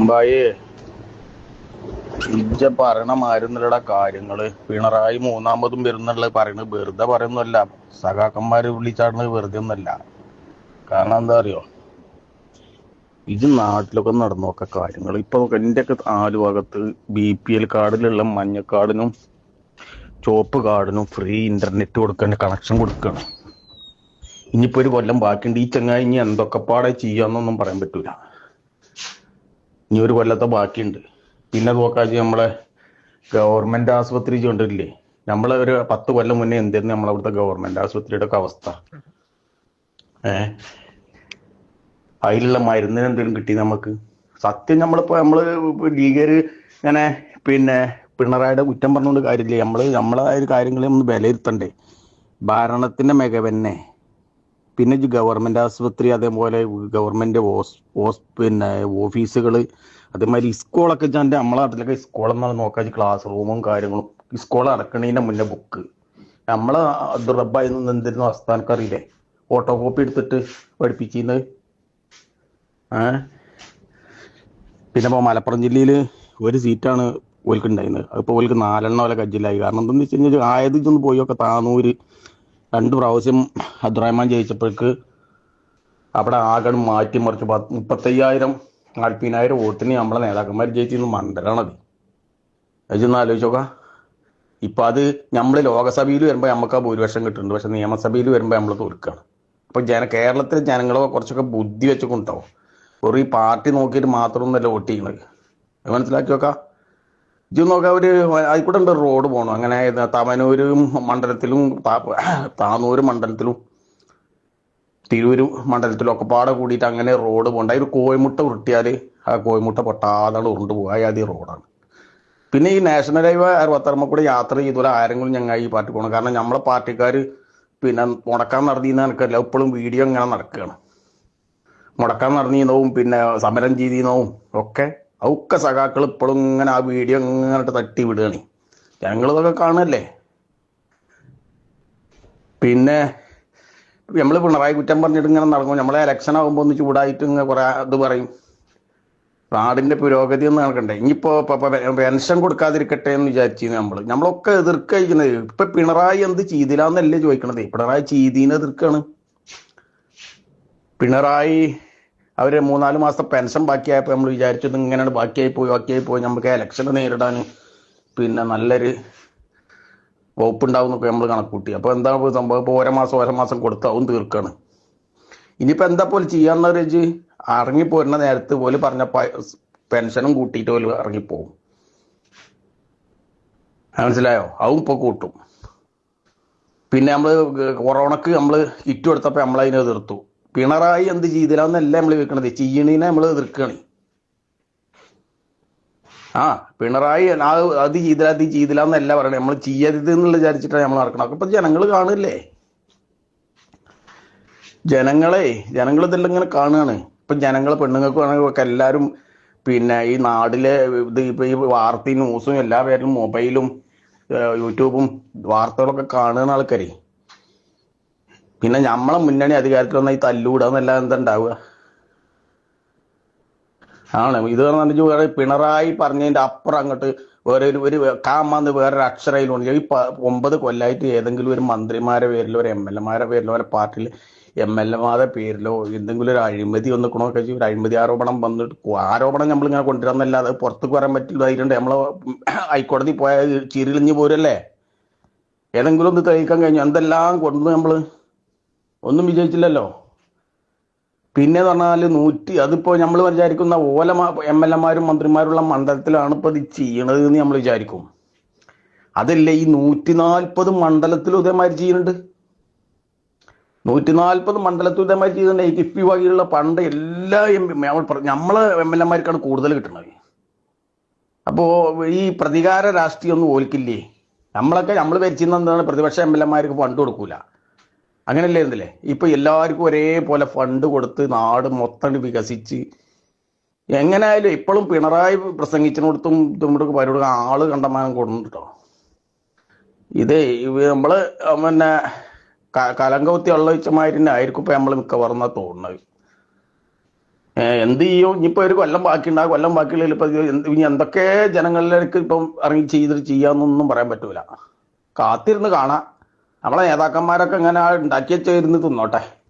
അമ്പായി ഇജ്ജ പറയണമായിരുന്നില്ലടാ കാര്യങ്ങള്. പിണറായി മൂന്നാമതും വരുന്നുള്ള പറയണത് വെറുതെ പറയുന്നല്ല. സഖാക്കന്മാര് വിളിച്ചാടുന്നത് വെറുതെ ഒന്നല്ല. കാരണം എന്താ അറിയോ, ഇത് നാട്ടിലൊക്കെ നടന്നൊക്കെ കാര്യങ്ങൾ. ഇപ്പൊ എന്റെ ഒക്കെ ആലുഭാഗത്ത് BPL കാർഡിലുള്ള മഞ്ഞക്കാർഡിനും ചുവപ്പ് കാർഡിനും ഫ്രീ ഇന്റർനെറ്റ് കൊടുക്കാൻ കണക്ഷൻ കൊടുക്കണം. ഇനിയിപ്പോ ഒരു കൊല്ലം ബാക്കിയുണ്ട്. ഈ ചങ്ങായി ഇനി എന്തൊക്കെ പാടെ ചെയ്യാന്നൊന്നും പറയാൻ പറ്റൂല. ഇനി ഒരു കൊല്ലത്തെ ബാക്കിയുണ്ട്. പിന്നെ നോക്കാച്ച് നമ്മളെ ഗവൺമെന്റ് ആശുപത്രി കൊണ്ടില്ലേ, നമ്മളെ ഒരു 10 കൊല്ലം മുന്നേ എന്തായിരുന്നു നമ്മളവിടുത്തെ ഗവൺമെന്റ് ആശുപത്രിയുടെ ഒക്കെ അവസ്ഥ? അതിലുള്ള മരുന്നിന് എന്തെങ്കിലും കിട്ടി നമുക്ക്? സത്യം നമ്മള് ലീഗര് ഇങ്ങനെ പിന്നെ പിണറായിയുടെ കുറ്റം പറഞ്ഞുകൊണ്ട് കാര്യമില്ലേ. നമ്മളായ ഒരു കാര്യങ്ങളെ ഒന്ന് വിലയിരുത്തണ്ടേ. ഭരണത്തിന്റെ മികവന്നെ. പിന്നെ ഗവൺമെന്റ് ആശുപത്രി, അതേപോലെ ഗവൺമെന്റ് പിന്നെ ഓഫീസുകൾ, അതേമാതിരി സ്കൂളൊക്കെ വെച്ചാൽ നമ്മളെ നാട്ടിലൊക്കെ സ്കൂളെന്നാണ് നോക്കാൻ ക്ലാസ് റൂമും കാര്യങ്ങളും. സ്കൂൾ അടക്കണതിന്റെ മുന്നേ ബുക്ക് നമ്മളെ ദുർബായി എന്തിരുന്നു അവസ്ഥാനക്കറിയില്ലേ? ഫോട്ടോ കോപ്പി എടുത്തിട്ട് പഠിപ്പിക്കുന്നത്. പിന്നെ ഇപ്പോൾ മലപ്പുറം ജില്ലയിൽ ഒരു സീറ്റാണ് ഓൽക്ക് ഉണ്ടായിരുന്നത്. അതിപ്പോൾ ഓൽക്ക് 4 പോലെ കജ്ജിലായി. കാരണം എന്താണെന്ന് വെച്ച് കഴിഞ്ഞാൽ ആയത് ഇതൊന്ന് പോയൊക്കെ താനൂര് 2 പ്രാവശ്യം അബ്ദുറഹ്മാൻ ജയിച്ചപ്പോഴേക്ക് അവിടെ ആകെ മാറ്റിമറിച്ച് 35,000-40,000 വോട്ടിന് നമ്മളെ നേതാക്കന്മാർ ജയിച്ചിരുന്ന മണ്ഡലമാണത്. അതൊന്ന് ആലോചിച്ച് നോക്കാം. ഇപ്പം അത് നമ്മൾ ലോകസഭയിൽ വരുമ്പോൾ നമുക്ക് ആ ഭൂരിപക്ഷം കിട്ടുന്നുണ്ട്, പക്ഷെ നിയമസഭയിൽ വരുമ്പോൾ നമ്മൾ തോൽക്കുകയാണ്. അപ്പം കേരളത്തിലെ ജനങ്ങളെ കുറച്ചൊക്കെ ബുദ്ധി വെച്ചുകൊണ്ടാവും. ഒരു ഈ പാർട്ടി നോക്കിയിട്ട് മാത്രമൊന്നുമല്ല വോട്ട് ചെയ്യുന്നത്. അത് മനസ്സിലാക്കി നോക്കാം. ഇത് നോക്കാം, ഒരു ആയിക്കൂടെ ഉണ്ട് റോഡ് പോകണം. അങ്ങനെ തവനൂര് മണ്ഡലത്തിലും താനൂര് മണ്ഡലത്തിലും തിരൂര് മണ്ഡലത്തിലും ഒക്കെ പാടെ കൂടിയിട്ട് അങ്ങനെ റോഡ് പോകണ്ട. ഒരു കോഴിമുട്ട ഉരുട്ടിയാൽ ആ കോഴിമുട്ട പൊട്ടാതാണ് ഉരുണ്ട് പോകുക. ആദ്യം റോഡാണ്. പിന്നെ ഈ നാഷണൽ ഹൈവേ 66 കൂടെ യാത്ര ചെയ്തോലെ ആരെങ്കിലും ഞങ്ങൾ ഈ പാർട്ടി പോകണം. കാരണം നമ്മളെ പാർട്ടിക്കാർ പിന്നെ മുടക്കാൻ നടത്തിയെന്ന് എനിക്കറിയില്ല. ഇപ്പോഴും വീഡിയോ ഇങ്ങനെ നടക്കുകയാണ്. മുടക്കാൻ നടന്നിരുന്നവും പിന്നെ സമരം ചെയ്തിരുന്നവും ഒക്കെ സഖാക്കൾ ഇപ്പോഴും ഇങ്ങനെ ആ വീഡിയോ ഇങ്ങനെ തട്ടി വിടുകയാണ്. ഞങ്ങളിതൊക്കെ കാണുമല്ലേ. പിന്നെ നമ്മൾ പിണറായി കുറ്റം പറഞ്ഞിട്ട് ഇങ്ങനെ നടക്കും. നമ്മളെ ഇലക്ഷൻ ആകുമ്പോൾ ഒന്ന് ചൂടായിട്ട് ഇങ്ങനെ കുറെ ഇത് പറയും. നാടിന്റെ പുരോഗതി ഒന്ന് നടക്കണ്ടേ. ഇനിയിപ്പോ പെൻഷൻ കൊടുക്കാതിരിക്കട്ടെ എന്ന് വിചാരിച്ചിരുന്നു. നമ്മളൊക്കെ എതിർക്കുന്നത്. ഇപ്പൊ പിണറായി എന്ത് ചെയ്തില്ലാന്നല്ലേ ചോദിക്കണത്. പിണറായി ചെയ്തീനെ എതിർക്കാണ്. പിണറായി അവര് 3-4 മാസത്തെ പെൻഷൻ ബാക്കിയായപ്പോൾ നമ്മൾ വിചാരിച്ചത് ഇങ്ങനെയാണ് ബാക്കിയായി പോയി നമുക്ക് ഇലക്ഷൻ നേരിടാൻ പിന്നെ നല്ലൊരു വകുപ്പുണ്ടാവും എന്നൊക്കെ നമ്മൾ കണക്കൂട്ടി. അപ്പൊ എന്താ സംഭവം? ഇപ്പൊ ഓരോ മാസം കൊടുത്താവും തീർക്കാണ്. ഇനിയിപ്പോ എന്താ പോലെ ചെയ്യാന്ന് വെച്ച് ഇറങ്ങിപ്പോരുന്ന നേരത്ത് പോലെ പറഞ്ഞ പെൻഷനും കൂട്ടിയിട്ട് പോലെ ഇറങ്ങിപ്പോവും. മനസ്സിലായോ? അതും ഇപ്പൊ കൂട്ടും. പിന്നെ നമ്മള് കൊറോണക്ക് നമ്മള് കിറ്റ് കൊടുത്തപ്പോ നമ്മളതിനെ എതിർത്തു. പിണറായി എന്ത് ചെയ്തില്ലാന്നല്ല നമ്മൾ വെക്കണത്, ചെയ്യണീനെ നമ്മൾ എതിർക്കുകയാണ്. പിണറായി അത് ചെയ്തില്ലാന്നല്ല പറയണേ. നമ്മൾ ചെയ്യരുത് എന്നുള്ള വിചാരിച്ചിട്ടാണ് നമ്മൾ നടക്കണം. അപ്പൊ ജനങ്ങൾ കാണില്ലേ. ജനങ്ങൾ ഇതെല്ലാം ഇങ്ങനെ കാണുകയാണ്. ഇപ്പൊ ജനങ്ങളെ പെണ്ണുങ്ങൾക്ക് വേണമെങ്കിൽ എല്ലാവരും പിന്നെ ഈ നാട്ടിലെ ഇത് ഇപ്പൊ ഈ വാർത്തയും ന്യൂസും എല്ലാ പേരും മൊബൈലും യൂട്യൂബും വാർത്തകളൊക്കെ കാണുന്ന ആൾക്കാരെ. പിന്നെ നമ്മളെ മുന്നണി അധികാരത്തിൽ വന്നാൽ ഈ തല്ലൂടാന്നല്ല എന്താ ഉണ്ടാവുക? ഇത് പറഞ്ഞാൽ പിണറായി പറഞ്ഞതിന്റെ അപ്പുറം അങ്ങോട്ട് ഒരു കാമാന്ന് വേറൊരു അക്ഷരയിലുണ്ട്. ഈ 9 കൊല്ലായിട്ട് ഏതെങ്കിലും ഒരു മന്ത്രിമാരെ പേരിലോ ഒരു MLA പേരിലോ ഒരു പാർട്ടിയിൽ MLA പേരിലോ എന്തെങ്കിലും ഒരു അഴിമതി വന്നിക്കണോക്കെ ഒരു അഴിമതി ആരോപണം വന്നിട്ട് ആരോപണം നമ്മളിങ്ങനെ കൊണ്ടുവരാന്നല്ലാതെ പുറത്തേക്ക് വരാൻ പറ്റില്ല. അതിലുണ്ട് നമ്മള് ഹൈക്കോടതി പോയ ചിരിലിഞ്ഞ് പോരല്ലേ. ഏതെങ്കിലും ഒന്ന് തെളിയിക്കാൻ കഴിഞ്ഞു? എന്തെല്ലാം കൊണ്ടു നമ്മള് ഒന്നും വിജയിച്ചില്ലല്ലോ. പിന്നെ പറഞ്ഞാല് അതിപ്പോ നമ്മൾ വിചാരിക്കുന്ന MLA മന്ത്രിമാരുള്ള മണ്ഡലത്തിലാണ് ഇപ്പൊ ഇത് ചെയ്യണത് എന്ന് നമ്മൾ വിചാരിക്കും. അതല്ലേ ഈ 140 മണ്ഡലത്തിലും ഇതേമാതിരി ചെയ്യുന്നുണ്ട്. 140 മണ്ഡലത്തിൽ ഇതേമാതിരി ചെയ്യുന്നുണ്ട്. കിഫ്ബി വകയുള്ള ഫണ്ട് എല്ലാ നമ്മളെ MLA കൂടുതൽ കിട്ടണത്. അപ്പോ ഈ പ്രതികാര രാഷ്ട്രീയം ഒന്നും ഓൽക്കില്ലേ. നമ്മൾ ഭരിച്ചിരുന്ന എന്താണ്, പ്രതിപക്ഷ MLA ഫണ്ട് കൊടുക്കൂല. അങ്ങനെയല്ലേ ഇരുന്നില്ലേ? ഇപ്പൊ എല്ലാവർക്കും ഒരേപോലെ ഫണ്ട് കൊടുത്ത് നാട് മൊത്തം വികസിച്ച് എങ്ങനെയായാലും ഇപ്പോഴും പിണറായി പ്രസംഗിച്ചിടത്തും ഇതുകൊണ്ടൊക്കെ പരിപാടി ആള് കണ്ടമാനം കൊടുട്ടോ. ഇത് നമ്മള് പിന്നെ കലങ്കൗത്തി വെള്ളൊഴിച്ചമാതിരി ആയിരിക്കും ഇപ്പൊ നമ്മൾ മിക്കവാറും തോന്നുന്നത്. എന്ത് ചെയ്യും ഇനിയിപ്പോ ഒരു കൊല്ലം ബാക്കിയുണ്ടാകും, കൊല്ലം ബാക്കിയുള്ളതിൽ ഇപ്പൊ ഇനി എന്തൊക്കെ ജനങ്ങളിലേക്ക് ഇപ്പം ഇറങ്ങി ചെയ്തിട്ട് ചെയ്യാന്നൊന്നും പറയാൻ പറ്റൂല. കാത്തിരുന്ന് കാണാം. നമ്മളെ നേതാക്കന്മാരൊക്കെ ഇങ്ങനെ ഉണ്ടാക്കി വെച്ചിരുന്ന് തിന്നോട്ടെ.